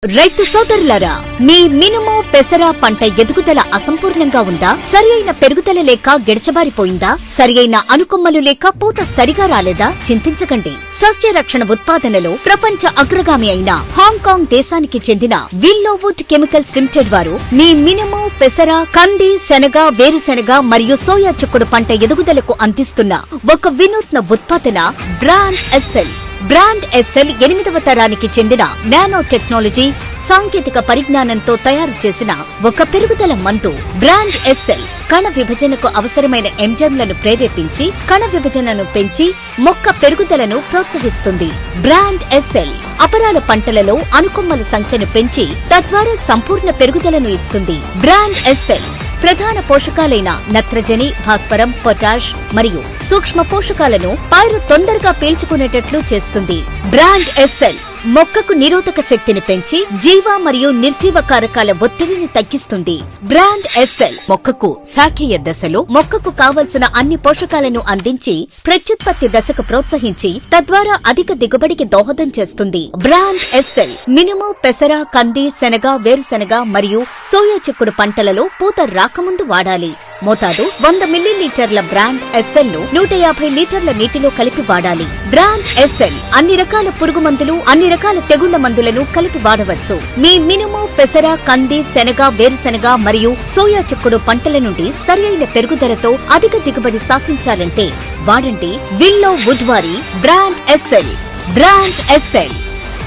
రైతు సోదరులారా, మీ మినుము పెసర పంట ఎదుగుదల అసంపూర్ణంగా ఉందా? సరియైన పెరుగుదల లేక గిడచబారిపోయిందా? సరియైన అనుకొమ్మలు లేక పూత సరిగా రాలేదా? చింతించకండి. సస్య రక్షణ ఉత్పాదనలో ప్రపంచ అగ్రగామి అయిన హాంకాంగ్ దేశానికి చెందిన విల్లోవుడ్ కెమికల్స్ లిమిటెడ్ వారు మీ మినుము పెసర కంది శనగ వేరుశెనగ మరియు సోయా చిక్కుడు పంట ఎదుగుదలకు అందిస్తున్న ఒక వినూత్న ఉత్పాదన బ్రాండ్ ఎస్ఎల్. బ్రాండ్ ఎస్ఎల్ 8వ తరానికి చెందిన నానో టెక్నాలజీ సాంకేతిక పరిజ్ఞానంతో తయారు చేసిన ఒక పెరుగుదల మందు. బ్రాండ్ ఎస్ఎల్ కణ విభజనకు అవసరమైన ఎంజైమ్లను ప్రేరేపించి కణ విభజనను పెంచి మొక్క పెరుగుదలను ప్రోత్సహిస్తుంది. బ్రాండ్ ఎస్ఎల్ అపరాల పంటలలో అనుకొమ్మల సంఖ్యను పెంచి తద్వారా సంపూర్ణ పెరుగుదలను ఇస్తుంది. బ్రాండ్ ఎస్ఎల్ ప్రధాన పోషకాలైన నత్రజని, భాస్వరం, పొటాష్ మరియు సూక్ష్మ పోషకాలను పైరు తొందరగా పీల్చుకునేటట్లు చేస్తుంది. బ్రాండ్ ఎస్ఎల్ మొక్కకు నిరోధక శక్తిని పెంచి జీవ మరియు నిర్జీవ కారకాల ఒత్తిడిని తగ్గిస్తుంది. బ్రాండ్ ఎస్ఎల్ మొక్కకు శాఖీయ దశలో మొక్కకు కావలసిన అన్ని పోషకాలను అందించి ప్రత్యుత్పత్తి దశకు ప్రోత్సహించి తద్వారా అధిక దిగుబడికి దోహదం చేస్తుంది. బ్రాండ్ ఎస్ఎల్ మినుము పెసర కంది శనగ వేరుశెనగ మరియు సోయా చిక్కుడు పంటలలో పూత రాకముందు వాడాలి. మోతాదు 100 మిల్లీలీటర్ల బ్రాండ్ ఎస్ఎల్ ను 150 లీటర్ల నీటిలో కలిపి వాడాలి. బ్రాండ్ ఎస్ఎల్ అన్ని రకాల పురుగు మందులు, అన్ని రకాల తెగుళ్ల మందులను కలిపి వాడవచ్చు. మీ మినుము పెసర కంది శనగ వేరుశెనగ మరియు సోయా చిక్కుడు పంటల నుండి సరియైన పెరుగుదలతో అధిక దిగుబడి సాధించాలంటే వాడండి విల్లో వుడ్ వారి బ్రాండ్ ఎస్ఎల్. Brand SL.